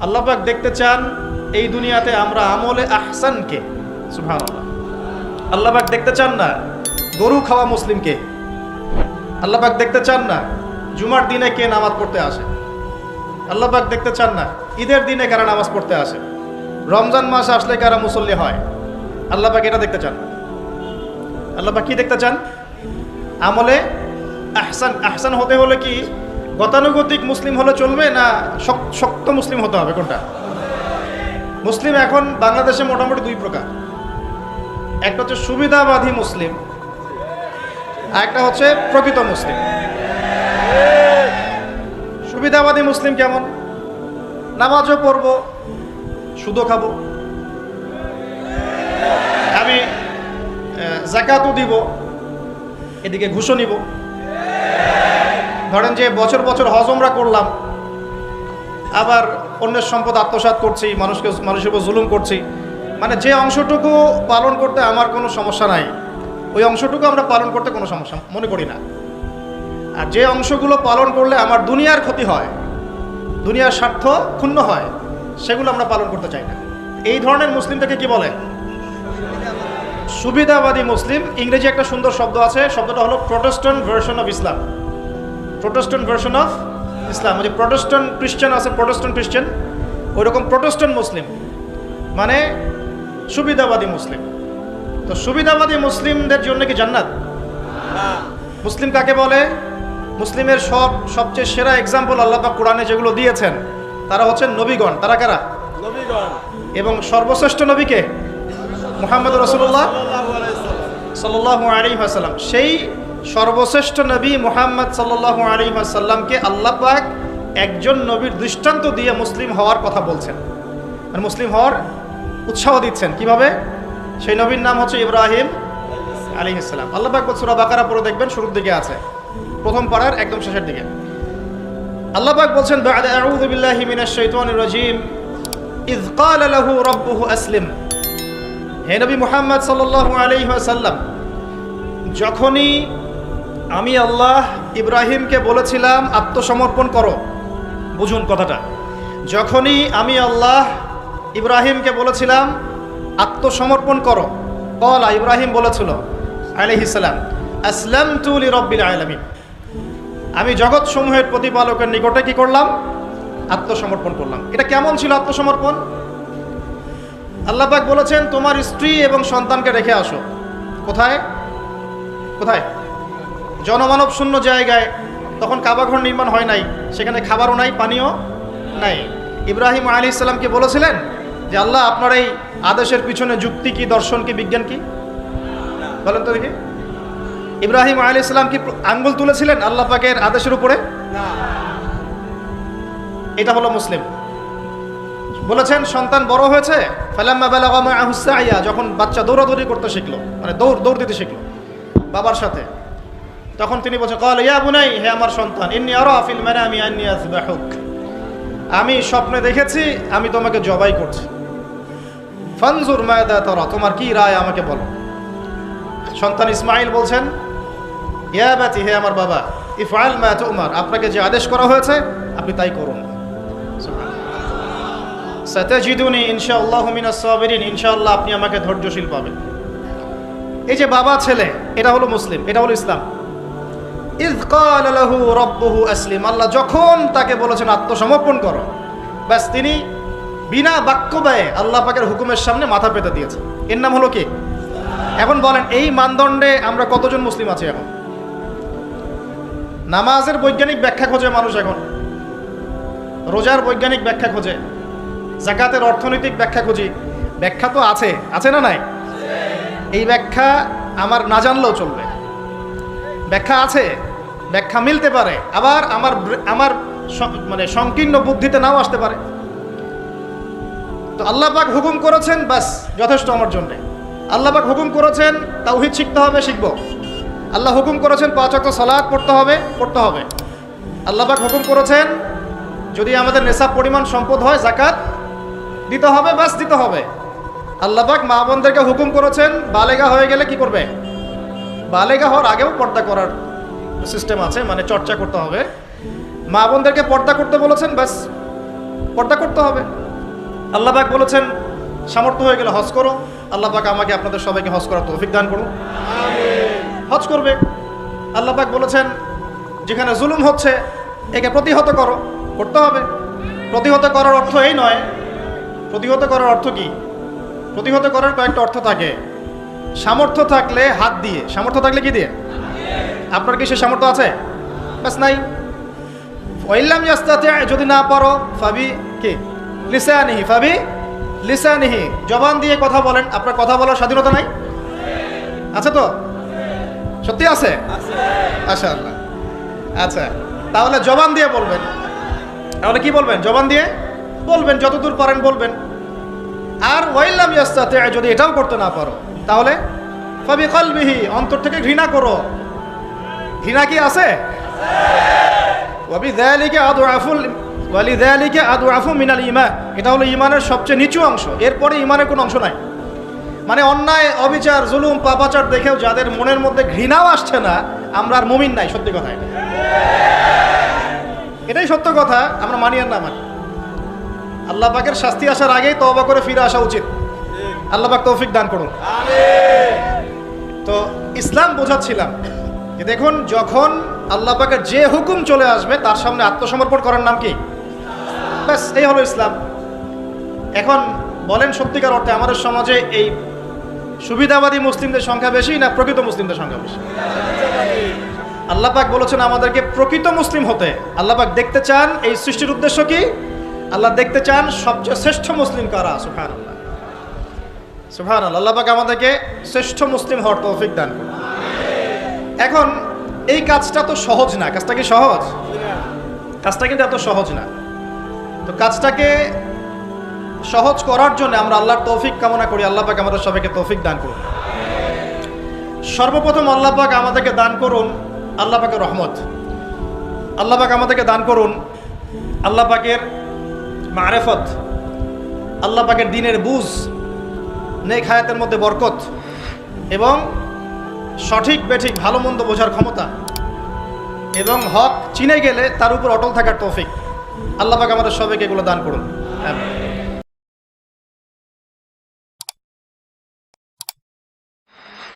আল্লাহ পাক দেখতে চান এই দুনিয়াতে আমরা আমলে আহসানকে। সুবহানাল্লাহ। আল্লাহ পাক দেখতে চান না গরু খাওয়া মুসলিমকে। আল্লাহ পাক দেখতে চান না জুমার দিনে কে নামাজ পড়তে আসে। আল্লাহ পাক দেখতে চান না ঈদের দিনে কারা নামাজ পড়তে আসে, রমজান মাস আসলে কারা মুসল্লি হয়। আল্লাহ পাক এটা দেখতে চান। আল্লাহ পাক কি দেখতে চান? আমলে আহসান। আহসান হতে হলে কি গতানুগতিক মুসলিম হলে চলবে না শক্ত মুসলিম হতে হবে? কোনটা? মুসলিম এখন বাংলাদেশে মোটামুটি দুই প্রকার। একটা হচ্ছে সুবিধাবাদী মুসলিম, আর একটা হচ্ছে প্রকৃত মুসলিম। সুবিধাবাদী মুসলিম কেমন? নামাজও পড়বো, সুদও খাবো, আমি যাকাতও দিব, এদিকে ঘুষও নিব। ধরেন যে বছর বছর হজ ওমরা করলাম, আবার অন্যের সম্পদ আত্মসাৎ করছি, মানুষের উপর জুলুম করছি। মানে যে অংশটুকু পালন করতে আমার কোনো সমস্যা নাই, ওই অংশটুকু আমরা পালন করতে কোনো সমস্যা মনে করি না। আর যে অংশগুলো পালন করলে আমার দুনিয়ার ক্ষতি হয়, দুনিয়ার স্বার্থ ক্ষুণ্ণ হয়, সেগুলো আমরা পালন করতে চাই না। এই ধরনের মুসলিমটাকে কি বলে? সুবিধাবাদী মুসলিম। ইংরেজি একটা সুন্দর শব্দ আছে, শব্দটা হলো Protestant version of Islam. Protestant version of Islam, যে প্রোটেস্ট্যান্ট খ্রিস্টান আছে, প্রোটেস্ট্যান্ট খ্রিস্টান, ওই রকম প্রোটেস্ট্যান্ট মুসলিম মানে সুবিধাবাদী মুসলিম। তো সুবিধাবাদী মুসলিমদের জন্য কি জান্নাত? মুসলিম কাকে বলে? মুসলিমের সবচেয়ে সেরা এক্সাম্পল আল্লাহ পাক কোরআনে যেগুলো দিয়েছেন তারা হচ্ছেন নবীগণ। তারা কারা? নবীগণ। এবং সর্বশ্রেষ্ঠ নবীকে মুহাম্মদ রাসূলুল্লাহ সাল্লাল্লাহু আলাইহি ওয়াসাল্লাম। সেই সর্বশ্রেষ্ঠ নবী মুহাম্মদ সাল্লাল্লাহু আলাইহি ওয়াসাল্লামকে আল্লাহ পাক একজন নবীর দৃষ্টান্ত দিয়ে মুসলিম হওয়ার কথা বলছেন, আর মুসলিম হওয়ার উৎসাহ দিচ্ছেন। কিভাবে? সেই নবীর নাম হচ্ছে ইব্রাহিম আলাইহিস সালাম। আল্লাহ পাক সূরা বাকারা পড়ে দেখবেন, শুরুর দিকে আছে, প্রথম পারার একদম শেষের দিকে। আল্লাহ পাক বলছেন, বা'দা আউযু বিল্লাহি মিনাশ শাইতানির রাজীম, ইয ক্বালা লাহু রাব্বুহু আসলিম। হে নবী মুহাম্মদ সাল্লাল্লাহু আলাইহি ওয়াসাল্লাম, যখনই আমি আল্লাহ ইব্রাহিমকে বলেছিলাম আত্মসমর্পণ করো, বুঝুন কথাটা, যখনই আমি আল্লাহ ইব্রাহিমকে বলেছিলাম আত্মসমর্পণ করো, ক্বালা, ইব্রাহিম বলেছিল আলাইহিস সালাম, আসলামতু লিরাব্বিল আলামিন, আমি জগৎ সমূহের প্রতিপালকের নিকটে কি করলাম? আত্মসমর্পণ করলাম। এটা কেমন ছিল আত্মসমর্পণ? আল্লাহ পাক বলেছেন তোমার স্ত্রী এবং সন্তানকে রেখে আসো। কোথায়? কোথায়? জনমানব শূন্য জায়গায়। তখন কাবাঘর নির্মাণ হয় নাই, সেখানে খাবারও নাই, পানিও নাই। ইব্রাহিম আলাইহিস সালামকে বলেছিলেন যে আল্লাহ আপনার এই আদেশের পিছনে যুক্তি কি, দর্শন কি, বিজ্ঞান কি? বলেন তো দেখি। ইব্রাহিম আলাইহিস সালাম কি আঙ্গুল তুলেছিলেন আল্লাহ পাকের আদেশের উপরে? না। এটা হলো মুসলিম। বলেছেন সন্তান বড় হয়েছে, ফালাম্মা বালাগা মাআহু সাইয়া, যখন বাচ্চা দৌড়াদৌড়ি করতে শিখলো, মানে দৌড় দিতে শিখলো বাবার সাথে, তখন তিনি বলছেন, ক্বালা ইয়া বুনাই, হে আমার সন্তান, ইন্নী আরা ফিল মানামি আন্নী আযবাহুক, আমি স্বপ্নে দেখেছি আমি তোমাকে জবাই করছি। ফানজুর মাযা তারা, তোমার কি রায় আমাকে বলো। সন্তান ইসমাঈল বলছেন, ইয়া বাতি, হে আমার বাবা, ইফআল মা তুমার, আপনাকে যে আদেশ করা হয়েছে আপনি তাই করুন। সাতাজিদুনি ইনশাআল্লাহু মিনাস সাবিরিন, ইনশাআল্লাহ আপনি আমাকে ধৈর্যশীল পাবেন। এই যে বাবা ছেলে, এটা হলো মুসলিম, এটা হলো ইসলাম। ইয ক্বালা লাহু রাব্বুহু আসলিম, আল্লাহ যখন তাকে বলেছেন আত্মসমর্পণ করো, ব্যাস তিনি বিনা বাক্য ব্যয়ে আল্লাহ পাকের হুকুমের সামনে মাথা পেতে দিয়েছে। এর নাম হলো কি? এখন বলেন এই মানদণ্ডে আমরা কতজন মুসলিম আছি? এখন নামাজের বৈজ্ঞানিক ব্যাখ্যা খোঁজে মানুষ, এখন রোজার বৈজ্ঞানিক ব্যাখ্যা খোঁজে, যাকাতের অর্থনৈতিক ব্যাখ্যা খুঁজি। ব্যাখ্যা তো আছে, আছে না নাই? এই ব্যাখ্যা আমার না জানলেও চলবে। ব্যাখ্যা আছে, ব্যাখ্যা মিলতে পারে, আবার আমার মানে সংকীর্ণ বুদ্ধিতে নাও আসতে পারে। তো আল্লাহ পাক হুকুম করেছেন, বাস যথেষ্ট আমার জন্য। আল্লাহ পাক হুকুম করেছেন তাওহীদ শিখতে হবে, শিখব। আল্লাহ হুকুম করেছেন 5 ওয়াক্ত সালাত পড়তে হবে, পড়তে হবে। আল্লাহ পাক হুকুম করেছেন যদি আমাদের নেশাব পরিমাণ সম্পদ হয় যাকাত দিতে হবে, বাস দিতে হবে। আল্লাহ পাক মা বোনদেরকে হুকুম করেছেন বালেগা হয়ে গেলে কি করবে? বালেগা হওয়ার আগেও পর্দা করার সিস্টেম আছে, মানে চর্চা করতে হবে। মা বোনদেরকে পর্দা করতে বলেছেন, ব্যাস পর্দা করতে হবে। আল্লাহ পাক বলেছেন সামর্থ্য হয়ে গেলে হজ করো। আল্লাহ পাক আমাকে আপনাদের সবাইকে হজ করার তৌফিক দান করুন, হজ করবে। আল্লাহ পাক বলেছেন যেখানে জুলুম হচ্ছে একে প্রতিহত করো, করতে হবে। প্রতিহত করার অর্থ এই নয়। প্রতিহত করার অর্থ কি? প্রতিহত করার কয়েকটা অর্থ থাকে। সামর্থ্য থাকলে হাত দিয়ে, সামর্থ্য থাকলে কি দিয়ে? আপনার কি সে সামর্থ্য আছে? ব্যাস নাই। ওয়াইল্লাম ইয়াস্তাতি, যদি না পারো ফাবি কি লিসানিহি, ফাবি লিসানিহি, জবান দিয়ে কথা বলেন। আপনার কথা বলার স্বাধীনতা নাই? আছে তো? সত্যি আছে? মাশাআল্লাহ। আচ্ছা, তাহলে জবান দিয়ে বলবেন। তাহলে কি বলবেন? জবান দিয়ে বলবেন, যতদূর পারেন বলবেন। আর ওয়াইল্লাম ইয়াস্তাতি, যদি এটাও করতে না পারো তাহলে ফাবি কলবিহি, অন্তর থেকে ঘৃণা করো। ঘৃণা কি আছে? ওয়াবিযালিকা আদআফু মিনাল ঈমান, এটা হলো ঈমানের সবচেয়ে নিচু অংশ। এরপরে ঈমানের কোনো অংশ নাই। মানে অন্যায়, অবিচার, জুলুম, পাপাচার দেখেও যাদের মনের মধ্যে ঘৃণাও আসছে না, আমরা আর মুমিন নাই। সত্যি কথা এটা, এটাই সত্য কথা। আমরা মানি আর না মানি, আল্লাহ পাকের শাস্তি আসার আগেই তওবা করে ফিরে আসা উচিত। আল্লাহ পাক তৌফিক দান করুন। তো ইসলাম বোঝাচ্ছিলাম যে দেখুন, যখন আল্লাহ পাকের যে হুকুম চলে আসবে তার সামনে আত্মসমর্পণ করার নাম কি? ব্যাস, এই হলো ইসলাম। এখন বলেন সত্যিকার অর্থে আমাদের সমাজে এই সুবিধাবাদী মুসলিমদের সংখ্যা বেশি না প্রকৃত মুসলিমদের সংখ্যা বেশি? আল্লাহ পাক বলেছেন আমাদেরকে প্রকৃত মুসলিম হতে। আল্লাহ পাক দেখতে চান, এই সৃষ্টির উদ্দেশ্য কি? আল্লাহ দেখতে চান সবচেয়ে শ্রেষ্ঠ মুসলিম কারা। সুবহানাল্লাহ, সুবহানাল্লাহ। আল্লাহ পাক আমাদেরকে শ্রেষ্ঠ মুসলিম হওয়ার তৌফিক দান করুন। এখন এই কাজটা তো সহজ না। কাজটা কি সহজ? কাজটা কিন্তু এত সহজ না। তো কাজটাকে সহজ করার জন্য আমরা আল্লাহর তৌফিক কামনা করি। আল্লাহ পাক আমাদের সবাইকে তৌফিক দান করুন। সর্বপ্রথম আল্লাহ পাক আমাদেরকে দান করুন আল্লাহ পাকের রহমত। আল্লাহ পাক আমাদেরকে দান করুন আল্লাহ পাকের মারেফত, আল্লাহ পাকের দ্বীনের বুঝ, নেক হায়াতের মধ্যে বরকত এবং সঠিক বেঠিক ভালো মন্দ বোঝার ক্ষমতা এবং হক চিনে গেলে তার উপর অটল থাকার তৌফিক। আল্লাহ পাক আমাদের সবাইকে এগুলো দান করুন।